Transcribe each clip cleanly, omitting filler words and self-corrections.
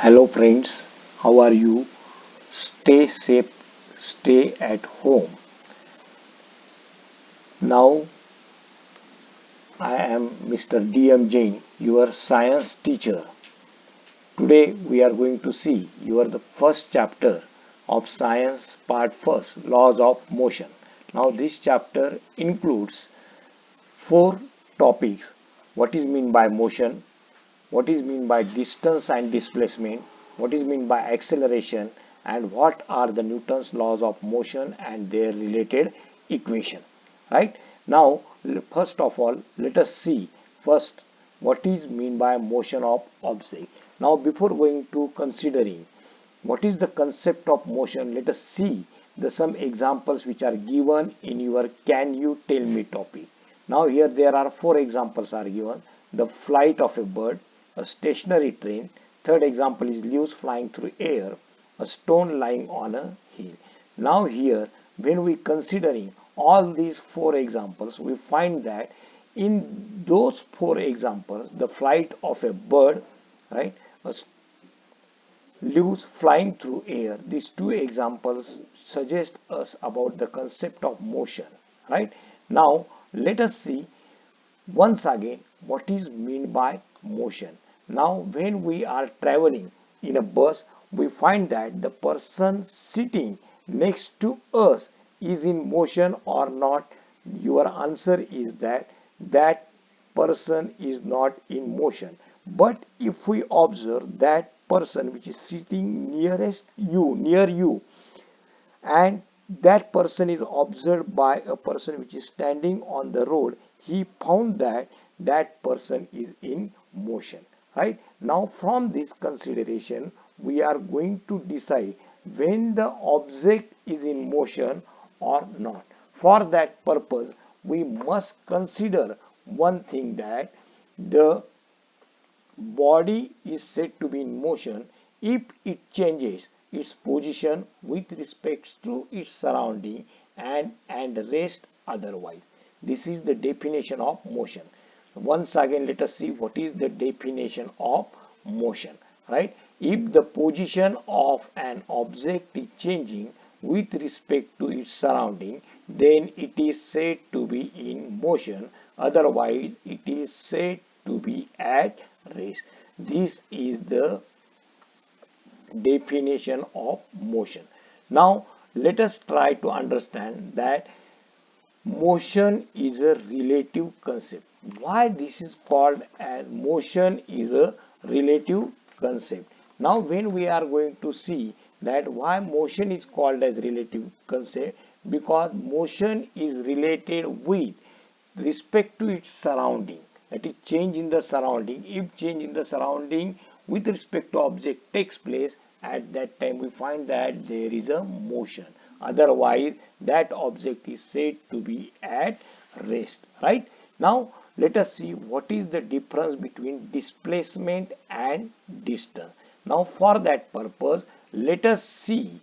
Hello friends, how are you? Stay safe, stay at home. Now I am Mr. D.M. Jain, your science teacher. Today we are going to see the first chapter of science part first, laws of motion. Now this chapter includes four topics. What is mean by motion? What is mean by distance and displacement, what is mean by acceleration, and what are the Newton's laws of motion and their related equation. Right now, first of all, let us see first what is mean by motion of object. Now before going to considering what is the concept of motion, let us see the some examples which are given in your can you tell me topic. Now here there are four examples are given: the flight of a bird, a stationary train, third example is leaves flying through air, a stone lying on a hill. Now here when we considering all these four examples, we find that in those four examples, the flight of a bird, right, a leaves flying through air, these two examples suggest us about the concept of motion. Right now let us see once again what is meant by motion. Now when we are traveling in a bus, we find that the person sitting next to us is in motion or not. Your answer is that that person is not in motion. But if we observe that person which is sitting near you, and that person is observed by a person which is standing on the road, he found that that person is in motion. Right now from this consideration, we are going to decide when the object is in motion or not. For that purpose, we must consider one thing, that the body is said to be in motion if it changes its position with respect to its surrounding and rest otherwise. This is the definition of motion. Once again let us see what is the definition of motion. Right, if the position of an object is changing with respect to its surrounding, then it is said to be in motion, otherwise it is said to be at rest. This is the definition of motion. Now let us try to understand that motion is a relative concept. Why this is called as motion is a relative concept. Now when we are going to see that why motion is called as relative concept, because motion is related with respect to its surrounding, that is change in the surrounding. If change in the surrounding with respect to object takes place, at that time we find that there is a motion, otherwise that object is said to be at rest. Right now let us see what is the difference between displacement and distance. Now for that purpose, let us see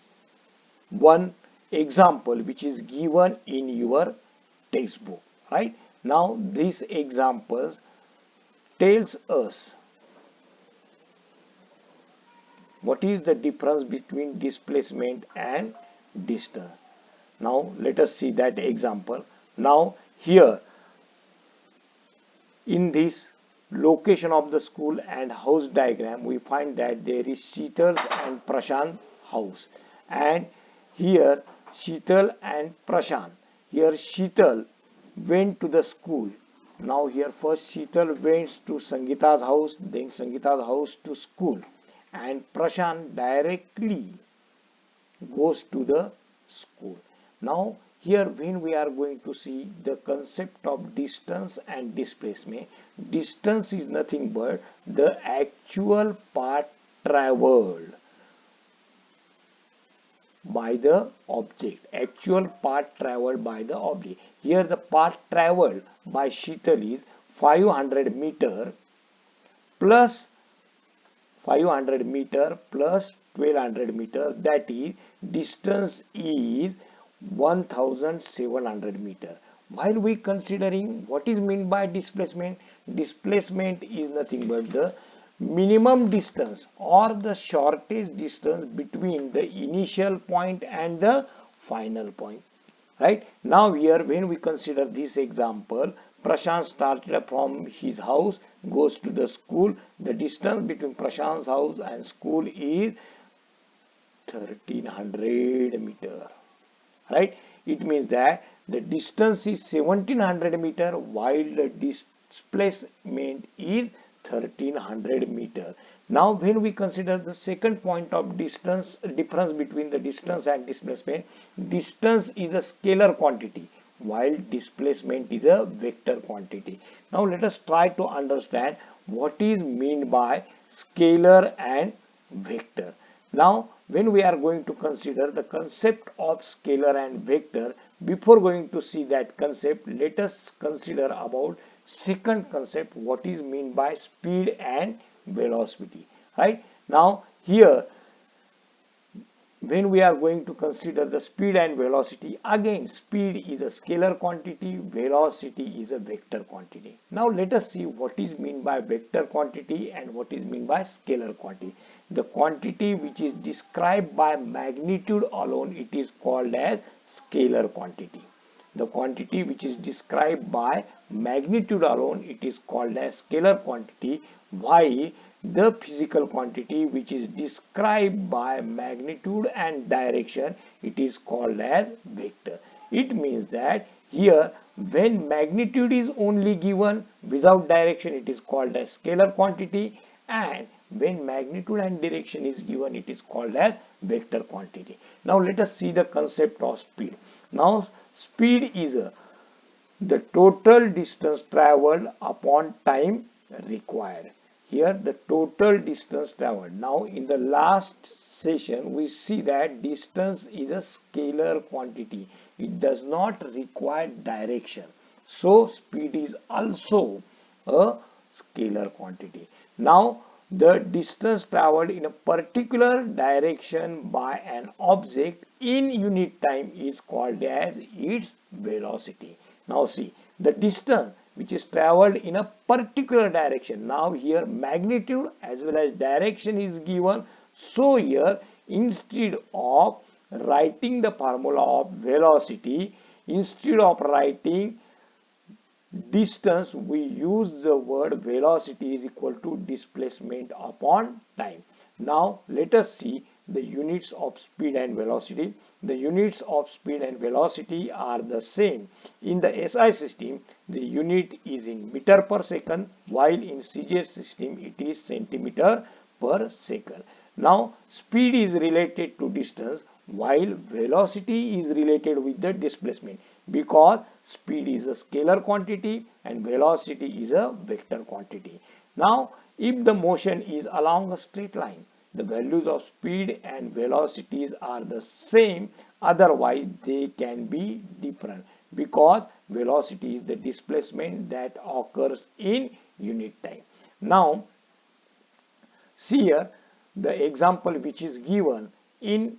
one example which is given in your textbook. Right now this example tells us what is the difference between displacement and distance. Now let us see that example. Now here in this location of the school and house diagram, we find that there is Sheetal and Prashant house, and here Sheetal and Prashant. Here Sheetal went to the school. Now here first Sheetal went to Sangita's house, then Sangita's house to school, and Prashant directly goes to the school. Now here when we are going to see the concept of distance and displacement, distance is nothing but the actual path traveled by the object, actual path traveled by the object. Here the path traveled by Sheetal is 500 meter plus 500 meter plus 1200 meter, that is distance is 1700 meter. While we considering what is meant by displacement, displacement is nothing but the minimum distance or the shortest distance between the initial point and the final point. Right? Now here when we consider this example, Prashant started from his house, goes to the school. The distance between Prashant's house and school is 1300 meter. Right? It means that the distance is 1700 meter while the displacement is 1300 meter. Now when we consider the second point of distance, difference between the distance and displacement, distance is a scalar quantity while displacement is a vector quantity. Now let us try to understand what is meant by scalar and vector. Now when we are going to consider the concept of scalar and vector, before going to see that concept, let us consider about second concept, what is meant by speed and velocity. Right? Now here when we are going to consider the speed and velocity, again speed is a scalar quantity, velocity is a vector quantity. Now let us see what is meant by vector quantity and what is meant by scalar quantity. The quantity which is described by magnitude alone, it is called as scalar quantity. The quantity which is described by magnitude alone, it is called as scalar quantity, while the physical quantity which is described by magnitude and direction, it is called as vector. It means that here when magnitude is only given without direction, it is called as scalar quantity, and when magnitude and direction is given, it is called as vector quantity. Now let us see the concept of speed. Now speed is the total distance traveled upon time required. Here the total distance traveled. Now in the last session we see that distance is a scalar quantity. It does not require direction. So speed is also a scalar quantity. Now the distance traveled in a particular direction by an object in unit time is called as its velocity. Now see, the distance which is traveled in a particular direction. Now here magnitude as well as direction is given. So here instead of writing the formula of velocity, instead of writing distance, we use the word velocity is equal to displacement upon time. Now let us see the units of speed and velocity. The units of speed and velocity are the same. In the SI system, the unit is in meter per second, while in CGS system it is centimeter per second. Now speed is related to distance while velocity is related with the displacement, because speed is a scalar quantity and velocity is a vector quantity. Now if the motion is along a straight line, the values of speed and velocities are the same, otherwise they can be different, because velocity is the displacement that occurs in unit time. Now see here the example which is given in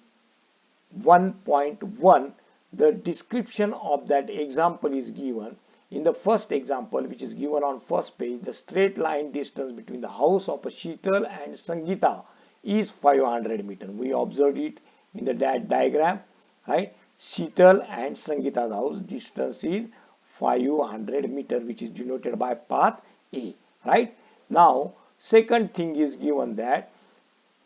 1.1. The description of that example is given. In the first example which is given on first page, the straight line distance between the house of Sheetal and Sangeeta is 500 meters. We observed it in the diagram, right? Sheetal and Sangeeta's house distance is 500 meters, which is denoted by path A, right? Now second thing is given that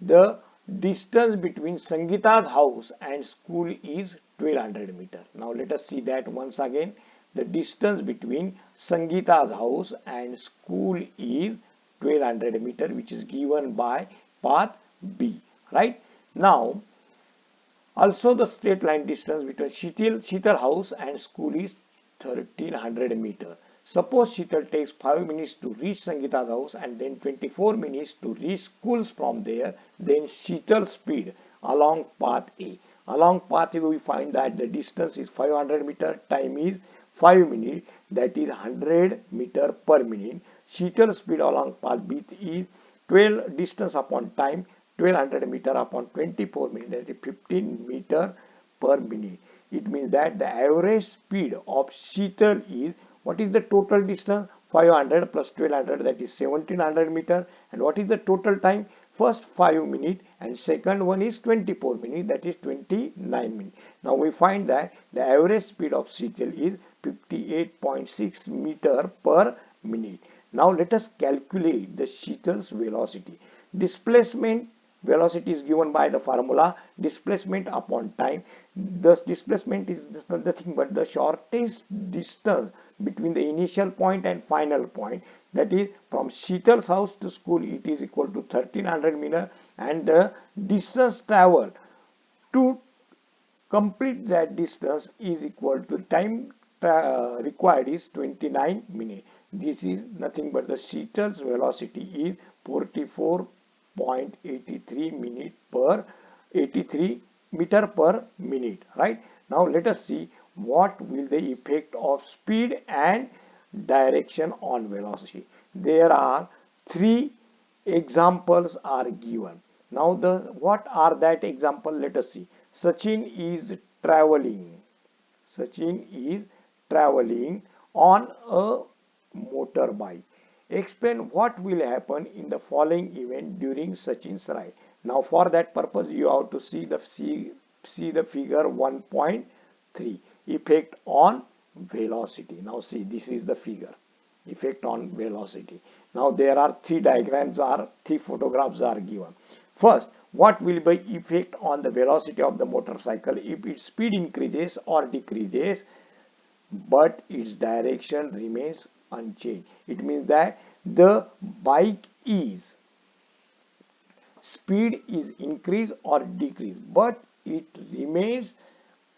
the distance between Sangeeta's house and school is 1200 meters. Now let us see that once again. The distance between Sangeeta's house and school is 1200 meters, which is given by path B, right? Now also the straight line distance between Sheetal house and school is 1300 meters. Suppose Sheetal takes 5 minutes to reach Sangeeta's house and then 24 minutes to reach schools from there. Then Sheetal's speed along path A. Along path A we find that the distance is 500 meters, time is 5 minutes, that is 100 meters per minute. Sheetal's speed along path B is 12 distance upon time, 1200 meters upon 24 minutes, that is 15 meters per minute. It means that the average speed of Sheetal is, what is the total distance? 500 plus 1200, that is 1700 meter. And what is the total time? First 5 minutes and second one is 24 minutes, that is 29 minutes. Now we find that the average speed of shuttle is 58.6 meter per minute. Now let us calculate the shuttle's velocity. Displacement velocity is given by the formula displacement upon time. Thus displacement is nothing but the shortest distance between the initial point and final point, that is from Sheetal's house to school it is equal to 1300 meter, and the distance traveled to complete that distance is equal to time required is 29 minutes. This is nothing but the Sheetal's velocity is 44.83 meter per minute, right? Now let us see what will the effect of speed and direction on velocity. There are three examples are given. Now what are that example? Let us see. Sachin is traveling on a motorbike. Explain what will happen in the following event during Sachin's ride. Now for that purpose you have to see the figure 1.3, effect on velocity. Now see, this is the figure, effect on velocity. Now there are three photographs are given. First, what will be effect on the velocity of the motorcycle if its speed increases or decreases but its direction remains unchanged? It means that the bike speed is increase or decrease but it remains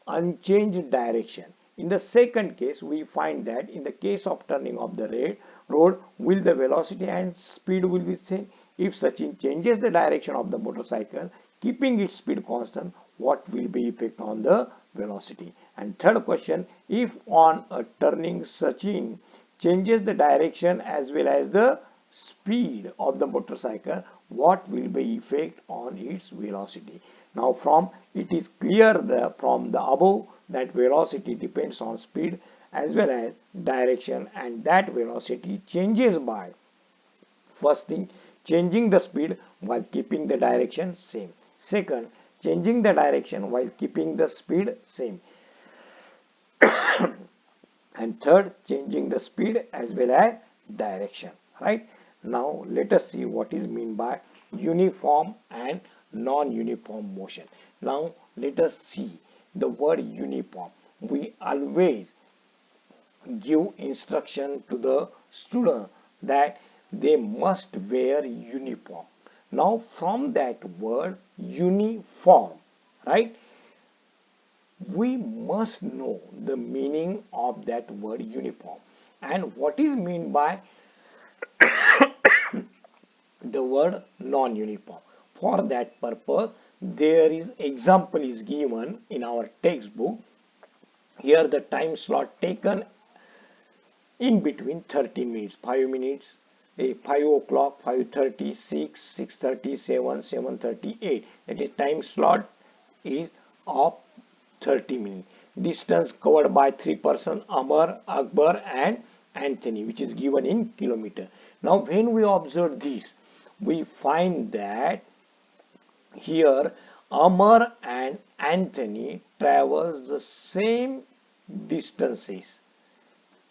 unchanged direction. In the second case, we find that in the case of turning of the road, will the velocity and speed will be same? If Sachin changes the direction of the motorcycle, keeping its speed constant, what will be effect on the velocity? And third question, if on a turning Sachin changes the direction as well as the speed of the motorcycle, what will be effect on its velocity? Now from it is clear from the above that velocity depends on speed as well as direction, and that velocity changes by, first thing, changing the speed while keeping the direction same. Second, changing the direction while keeping the speed same. And third, changing the speed as well as direction, right? Now let us see what is meant by uniform and non-uniform motion. Now let us see the word uniform. We always give instruction to the student that they must wear uniform. Now from that word uniform, right, we must know the meaning of that word uniform and what is meant by the word non-uniform. For that purpose, there is example is given in our textbook. Here the time slot taken in between 30 minutes, 5 minutes, 5 o'clock, 5:30, 6, 6:30, 7, 7:38. That is time slot is of 30 minutes. Distance covered by three persons, Amar, Akbar and Anthony, which is given in kilometer. Now when we observe this, we find that here Amar and Anthony travels the same distances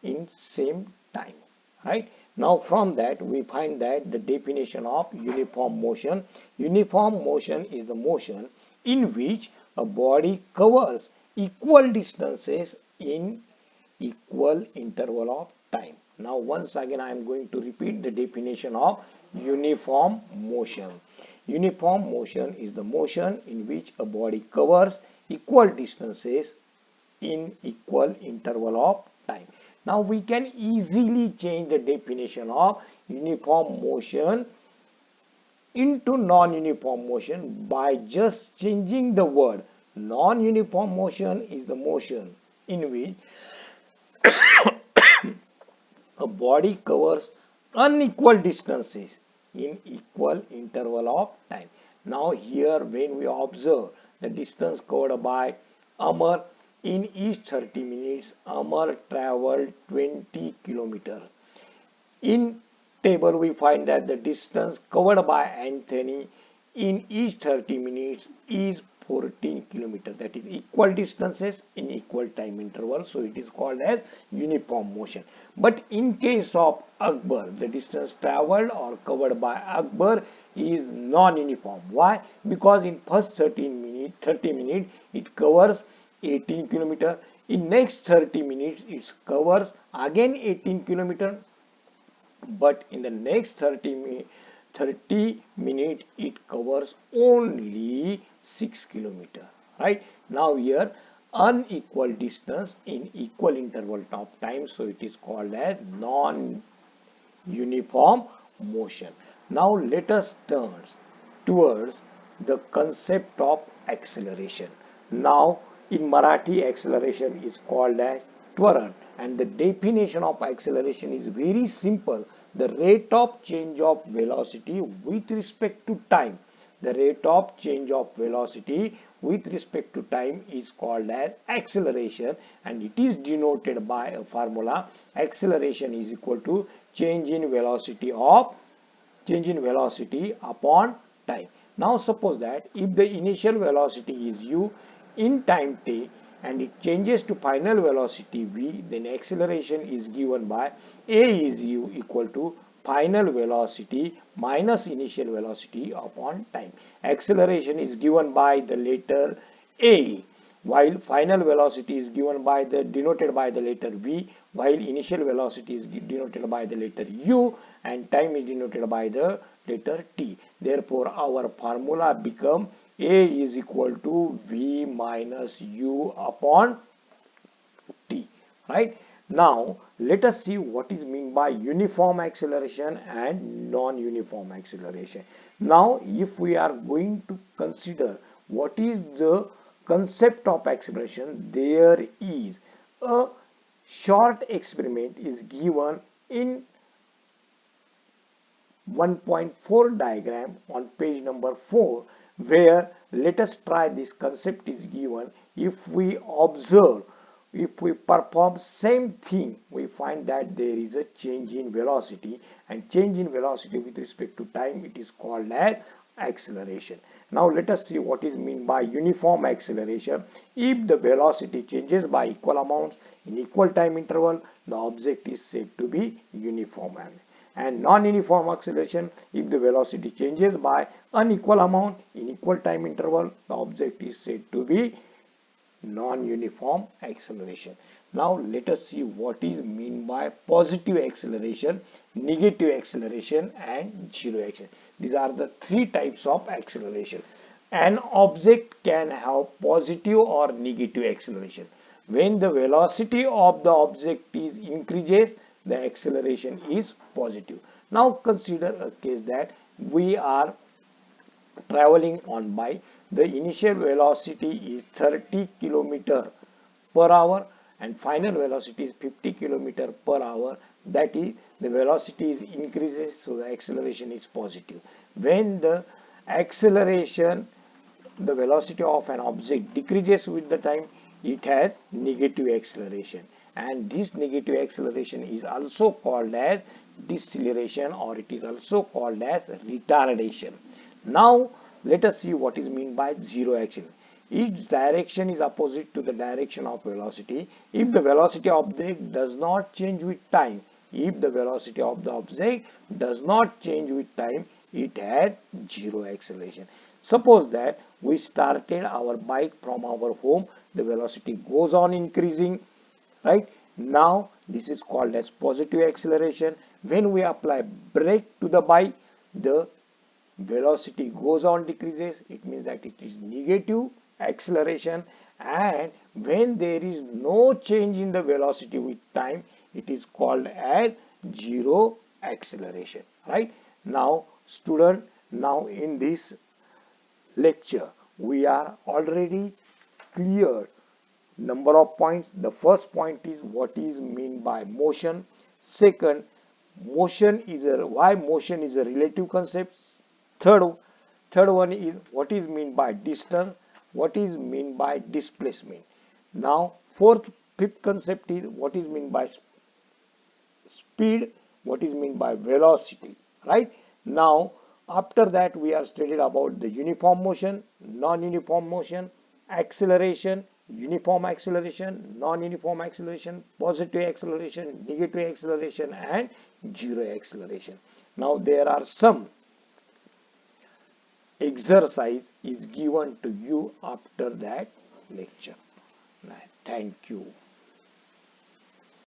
in same time, right? Now from that we find that the definition of uniform motion. Uniform motion is the motion in which a body covers equal distances in equal interval of time. Now once again I am going to repeat the definition of uniform motion. Uniform motion is the motion in which a body covers equal distances in equal interval of time. Now we can easily change the definition of uniform motion into non-uniform motion by just changing the word. Non-uniform motion is the motion in which a body covers unequal distances in equal interval of time. Now here when we observe the distance covered by Amar, in each 30 minutes Amar traveled 20 kilometers. In table we find that the distance covered by Anthony in each 30 minutes is 14 kilometers. That is equal distances in equal time interval. So it is called as uniform motion. But in case of Akbar, the distance traveled or covered by Akbar is non-uniform. Why? Because in first 30 minutes it covers 18 kilometers. In next 30 minutes it covers again 18 kilometers, but in the next 30 minutes it covers only 6 kilometers. Right? Now here unequal distance in equal interval of time, so it is called as non-uniform motion. Now let us turn towards the concept of acceleration. Now in Marathi, acceleration is called as twaran, and the definition of acceleration is very simple: the rate of change of velocity with respect to time. The rate of change of velocity with respect to time is called as acceleration, and it is denoted by a formula: acceleration is equal to change in velocity upon time. Now suppose that if the initial velocity is u in time t and it changes to final velocity v, then acceleration is given by a is u equal to final velocity minus initial velocity upon time. Acceleration is given by the letter a, while final velocity is given by the denoted by the letter v, while initial velocity is denoted by the letter u, and time is denoted by the letter t. Therefore our formula become a is equal to v minus u upon t. Right? Now let us see what is meant by uniform acceleration and non-uniform acceleration. Now if we are going to consider what is the concept of acceleration, there is a short experiment is given in 1.4 diagram on page number 4, where let us try this concept is given. If we observe, if we perform same thing, we find that there is a change in velocity, and change in velocity with respect to time, it is called as acceleration. Now let us see what is meant by uniform acceleration. If the velocity changes by equal amounts in equal time interval, the object is said to be uniform. And non-uniform acceleration, if the velocity changes by unequal amount in equal time interval, the object is said to be non-uniform acceleration. Now let us see what is meant by positive acceleration, negative acceleration, and zero acceleration. These are the three types of acceleration. An object can have positive or negative acceleration. When the velocity of the object is increases, the acceleration is positive. Now consider a case that we are traveling on bike. The initial velocity is 30 km per hour and final velocity is 50 km per hour. That is, the velocity is increases, so the acceleration is positive. When the acceleration, the velocity of an object decreases with the time, it has negative acceleration, and this negative acceleration is also called as deceleration, or it is also called as retardation. Now let us see what is meant by zero acceleration. Its direction is opposite to the direction of velocity. If the velocity of the object does not change with time, if the velocity of the object does not change with time, it has zero acceleration. Suppose that we started our bike from our home, the velocity goes on increasing, right? Now this is called as positive acceleration. When we apply brake to the bike, the velocity goes on decreases, it means that it is negative acceleration. And when there is no change in the velocity with time, it is called as zero acceleration. Right? Now student, now in this lecture we are already cleared number of points. The first point is what is meant by motion. Second, why motion is a relative concept. Third one is what is meant by distance, what is meant by displacement. Now fifth concept is what is meant by speed. what is meant by velocity, right? Now, after that, we are studied about the uniform motion, non-uniform motion, acceleration, uniform acceleration, non-uniform acceleration, positive acceleration, negative acceleration, and zero acceleration. Now, there are some exercise is given to you after that lecture. Thank you.